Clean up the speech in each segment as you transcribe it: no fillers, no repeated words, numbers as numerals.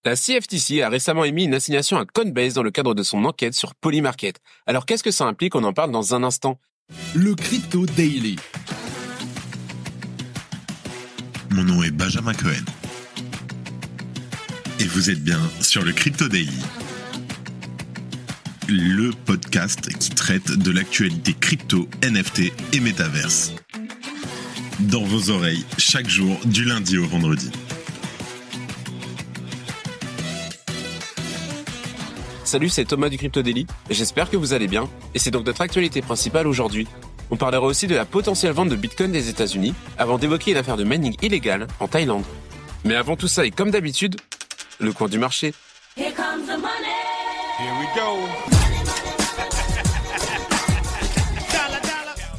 La CFTC a récemment émis une assignation à Coinbase dans le cadre de son enquête sur Polymarket. Alors qu'est-ce que ça implique? On en parle dans un instant. Le Crypto Daily. Mon nom est Benjamin Cohen. Et vous êtes bien sur le Crypto Daily. Le podcast qui traite de l'actualité crypto, NFT et métaverse. Dans vos oreilles, chaque jour, du lundi au vendredi. Salut, c'est Thomas du Crypto Daily, et j'espère que vous allez bien, et c'est donc notre actualité principale aujourd'hui. On parlera aussi de la potentielle vente de Bitcoin des États-Unis, avant d'évoquer une affaire de mining illégale en Thaïlande. Mais avant tout ça, et comme d'habitude, le coin du marché. Here comes the money. Here we go.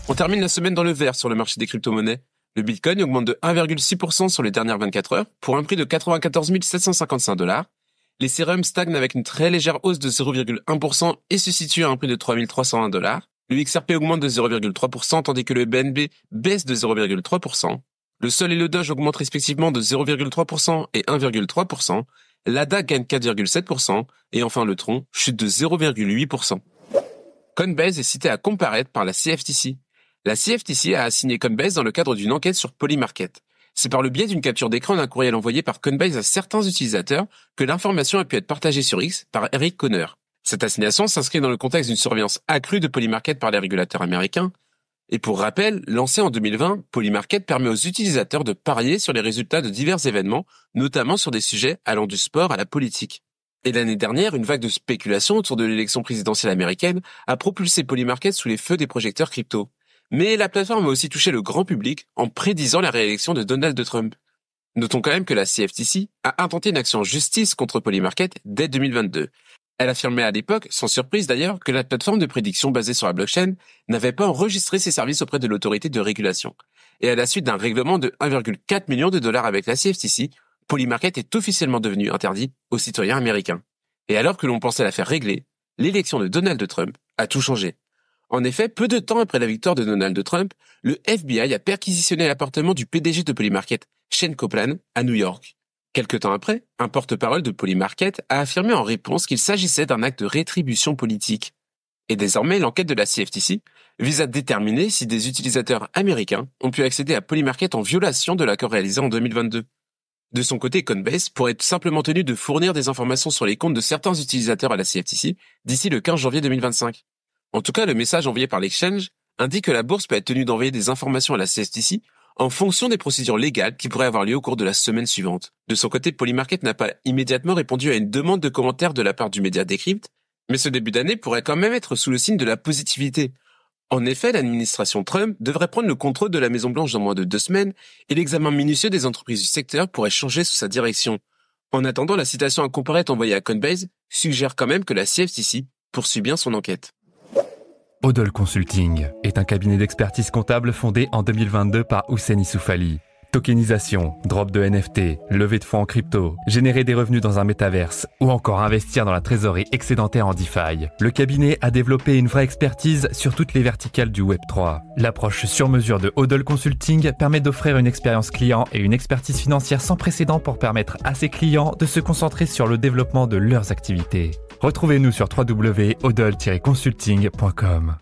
On termine la semaine dans le vert sur le marché des crypto-monnaies. Le Bitcoin augmente de 1,6% sur les dernières 24 heures, pour un prix de 94 755 $. L'Ethereum stagne avec une très légère hausse de 0,1% et se situe à un prix de 3 301 $. Le XRP augmente de 0,3%, tandis que le BNB baisse de 0,3%. Le Sol et le Doge augmentent respectivement de 0,3% et 1,3%. L'ADA gagne 4,7%. Et enfin le Tron chute de 0,8%. Coinbase est cité à comparaître par la CFTC. La CFTC a assigné Coinbase dans le cadre d'une enquête sur Polymarket. C'est par le biais d'une capture d'écran d'un courriel envoyé par Coinbase à certains utilisateurs que l'information a pu être partagée sur X par Eric Conner. Cette assignation s'inscrit dans le contexte d'une surveillance accrue de Polymarket par les régulateurs américains. Et pour rappel, lancé en 2020, Polymarket permet aux utilisateurs de parier sur les résultats de divers événements, notamment sur des sujets allant du sport à la politique. Et l'année dernière, une vague de spéculation autour de l'élection présidentielle américaine a propulsé Polymarket sous les feux des projecteurs crypto. Mais la plateforme a aussi touché le grand public en prédisant la réélection de Donald Trump. Notons quand même que la CFTC a intenté une action en justice contre Polymarket dès 2022. Elle affirmait à l'époque, sans surprise d'ailleurs, que la plateforme de prédiction basée sur la blockchain n'avait pas enregistré ses services auprès de l'autorité de régulation. Et à la suite d'un règlement de 1,4 million de dollars avec la CFTC, Polymarket est officiellement devenu interdit aux citoyens américains. Et alors que l'on pensait l'affaire réglée, l'élection de Donald Trump a tout changé. En effet, peu de temps après la victoire de Donald Trump, le FBI a perquisitionné l'appartement du PDG de Polymarket, Shane Coplan, à New York. Quelque temps après, un porte-parole de Polymarket a affirmé en réponse qu'il s'agissait d'un acte de rétribution politique. Et désormais, l'enquête de la CFTC vise à déterminer si des utilisateurs américains ont pu accéder à Polymarket en violation de l'accord réalisé en 2022. De son côté, Coinbase pourrait être simplement tenu de fournir des informations sur les comptes de certains utilisateurs à la CFTC d'ici le 15 janvier 2025. En tout cas, le message envoyé par l'exchange indique que la bourse peut être tenue d'envoyer des informations à la CFTC en fonction des procédures légales qui pourraient avoir lieu au cours de la semaine suivante. De son côté, Polymarket n'a pas immédiatement répondu à une demande de commentaire de la part du média Decrypt, mais ce début d'année pourrait quand même être sous le signe de la positivité. En effet, l'administration Trump devrait prendre le contrôle de la Maison-Blanche dans moins de 2 semaines et l'examen minutieux des entreprises du secteur pourrait changer sous sa direction. En attendant, la citation à comparaître envoyée à Coinbase suggère quand même que la CFTC poursuit bien son enquête. Odol Consulting est un cabinet d'expertise comptable fondé en 2022 par Houssen Issoufali. Tokenisation, drop de NFT, levée de fonds en crypto, générer des revenus dans un métaverse ou encore investir dans la trésorerie excédentaire en DeFi. Le cabinet a développé une vraie expertise sur toutes les verticales du Web3. L'approche sur mesure de Odol Consulting permet d'offrir une expérience client et une expertise financière sans précédent pour permettre à ses clients de se concentrer sur le développement de leurs activités. Retrouvez-nous sur www.odol-consulting.com.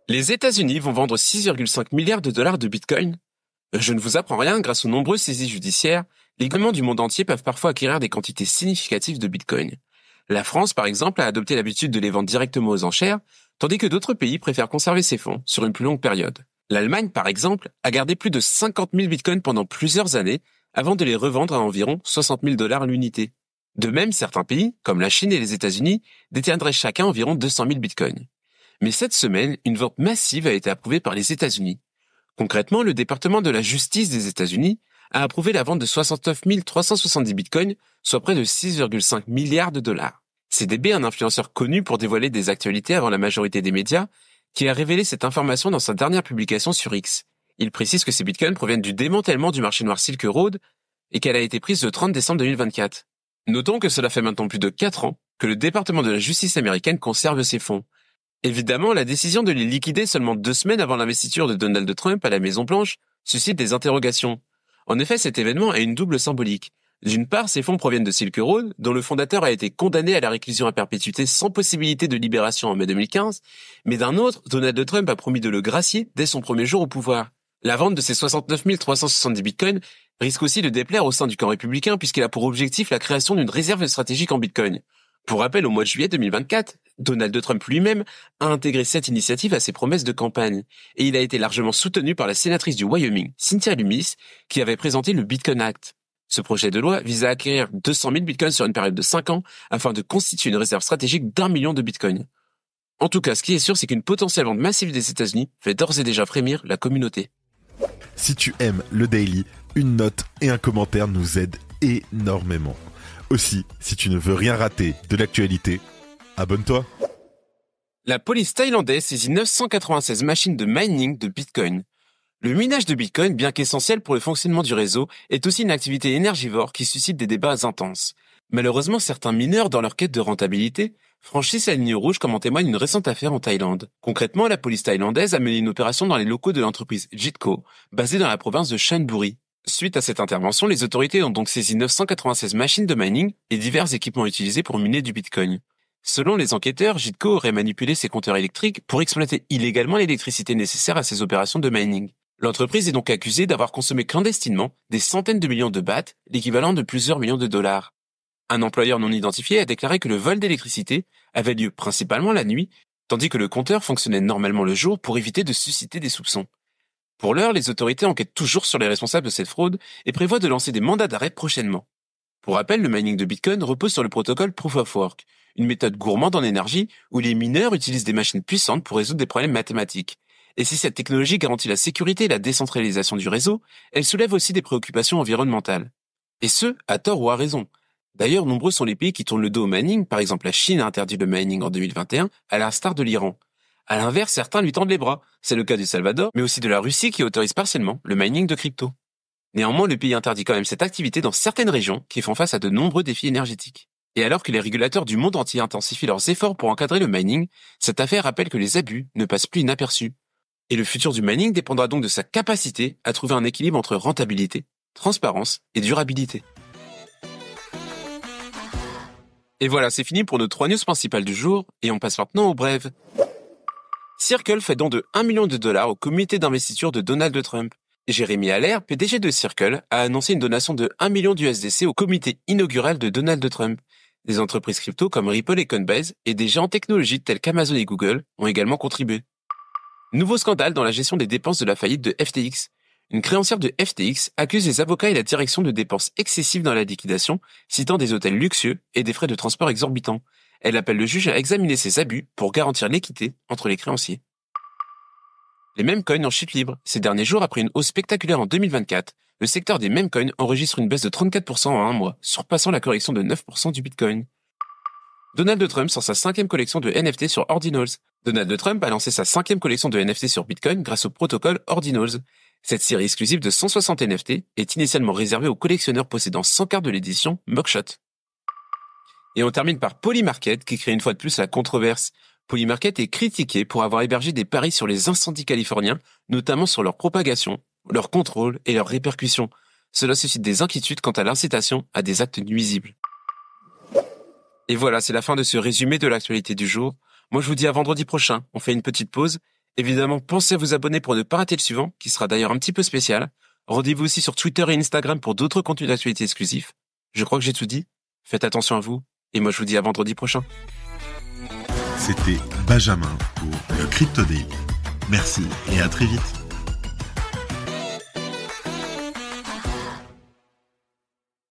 Les États-Unis vont vendre 6,5 milliards de dollars de Bitcoin. Je ne vous apprends rien, grâce aux nombreuses saisies judiciaires, les gouvernements du monde entier peuvent parfois acquérir des quantités significatives de Bitcoin. La France, par exemple, a adopté l'habitude de les vendre directement aux enchères, tandis que d'autres pays préfèrent conserver ces fonds sur une plus longue période. L'Allemagne, par exemple, a gardé plus de 50 000 Bitcoins pendant plusieurs années avant de les revendre à environ 60 000 $ l'unité. De même, certains pays, comme la Chine et les États-Unis, détiendraient chacun environ 200 000 bitcoins. Mais cette semaine, une vente massive a été approuvée par les États-Unis. Concrètement, le département de la justice des États-Unis a approuvé la vente de 69 370 bitcoins, soit près de 6,5 milliards de dollars. CDB, un influenceur connu pour dévoiler des actualités avant la majorité des médias, qui a révélé cette information dans sa dernière publication sur X. Il précise que ces bitcoins proviennent du démantèlement du marché noir Silk Road et qu'elle a été prise le 30 décembre 2024. Notons que cela fait maintenant plus de 4 ans que le département de la justice américaine conserve ces fonds. Évidemment, la décision de les liquider seulement 2 semaines avant l'investiture de Donald Trump à la Maison-Blanche suscite des interrogations. En effet, cet événement a une double symbolique. D'une part, ces fonds proviennent de Silk Road, dont le fondateur a été condamné à la réclusion à perpétuité sans possibilité de libération en mai 2015, mais d'un autre, Donald Trump a promis de le gracier dès son premier jour au pouvoir. La vente de ces 69 370 bitcoins risque aussi de déplaire au sein du camp républicain puisqu'elle a pour objectif la création d'une réserve stratégique en bitcoin. Pour rappel, au mois de juillet 2024, Donald Trump lui-même a intégré cette initiative à ses promesses de campagne, et il a été largement soutenu par la sénatrice du Wyoming, Cynthia Lummis, qui avait présenté le Bitcoin Act. Ce projet de loi vise à acquérir 200 000 bitcoins sur une période de 5 ans afin de constituer une réserve stratégique d'1 million de bitcoins. En tout cas, ce qui est sûr, c'est qu'une potentielle vente massive des États-Unis fait d'ores et déjà frémir la communauté. Si tu aimes le Daily, une note et un commentaire nous aident énormément. Aussi, si tu ne veux rien rater de l'actualité, abonne-toi. La police thaïlandaise saisit 996 machines de mining de Bitcoin. Le minage de Bitcoin, bien qu'essentiel pour le fonctionnement du réseau, est aussi une activité énergivore qui suscite des débats intenses. Malheureusement, certains mineurs, dans leur quête de rentabilité, franchissent la ligne rouge comme en témoigne une récente affaire en Thaïlande. Concrètement, la police thaïlandaise a mené une opération dans les locaux de l'entreprise Jitco, basée dans la province de Chonburi. Suite à cette intervention, les autorités ont donc saisi 996 machines de mining et divers équipements utilisés pour miner du Bitcoin. Selon les enquêteurs, Jitco aurait manipulé ses compteurs électriques pour exploiter illégalement l'électricité nécessaire à ses opérations de mining. L'entreprise est donc accusée d'avoir consommé clandestinement des centaines de millions de bahts, l'équivalent de plusieurs millions de dollars. Un employeur non identifié a déclaré que le vol d'électricité avait lieu principalement la nuit, tandis que le compteur fonctionnait normalement le jour pour éviter de susciter des soupçons. Pour l'heure, les autorités enquêtent toujours sur les responsables de cette fraude et prévoient de lancer des mandats d'arrêt prochainement. Pour rappel, le mining de Bitcoin repose sur le protocole Proof of Work, une méthode gourmande en énergie où les mineurs utilisent des machines puissantes pour résoudre des problèmes mathématiques. Et si cette technologie garantit la sécurité et la décentralisation du réseau, elle soulève aussi des préoccupations environnementales. Et ce, à tort ou à raison. D'ailleurs, nombreux sont les pays qui tournent le dos au mining, par exemple la Chine a interdit le mining en 2021, à l'instar de l'Iran. À l'inverse, certains lui tendent les bras. C'est le cas du Salvador, mais aussi de la Russie qui autorise partiellement le mining de crypto. Néanmoins, le pays interdit quand même cette activité dans certaines régions qui font face à de nombreux défis énergétiques. Et alors que les régulateurs du monde entier intensifient leurs efforts pour encadrer le mining, cette affaire rappelle que les abus ne passent plus inaperçus. Et le futur du mining dépendra donc de sa capacité à trouver un équilibre entre rentabilité, transparence et durabilité. Et voilà, c'est fini pour nos 3 news principales du jour, et on passe maintenant aux brèves. Circle fait don de 1 million de dollars au comité d'investiture de Donald Trump. Jeremy Allaire, PDG de Circle, a annoncé une donation de 1 million d'USDC au comité inaugural de Donald Trump. Des entreprises crypto comme Ripple et Coinbase et des géants technologiques tels qu'Amazon et Google ont également contribué. Nouveau scandale dans la gestion des dépenses de la faillite de FTX. Une créancière de FTX accuse les avocats et la direction de dépenses excessives dans la liquidation, citant des hôtels luxueux et des frais de transport exorbitants. Elle appelle le juge à examiner ces abus pour garantir l'équité entre les créanciers. Les meme coins en chute libre. Ces derniers jours, après une hausse spectaculaire en 2024, le secteur des meme coins enregistre une baisse de 34% en un mois, surpassant la correction de 9% du Bitcoin. Donald Trump sort sa 5e collection de NFT sur Ordinals. Donald Trump a lancé sa 5e collection de NFT sur Bitcoin grâce au protocole Ordinals. Cette série exclusive de 160 NFT est initialement réservée aux collectionneurs possédant 100 cartes de l'édition Mugshot. Et on termine par Polymarket qui crée une fois de plus la controverse. Polymarket est critiqué pour avoir hébergé des paris sur les incendies californiens, notamment sur leur propagation, leur contrôle et leurs répercussions. Cela suscite des inquiétudes quant à l'incitation à des actes nuisibles. Et voilà, c'est la fin de ce résumé de l'actualité du jour. Moi, je vous dis à vendredi prochain. On fait une petite pause. Évidemment, pensez à vous abonner pour ne pas rater le suivant, qui sera d'ailleurs un petit peu spécial. Rendez-vous aussi sur Twitter et Instagram pour d'autres contenus d'actualité exclusifs. Je crois que j'ai tout dit. Faites attention à vous. Et moi, je vous dis à vendredi prochain. C'était Benjamin pour le Crypto Daily. Merci et à très vite.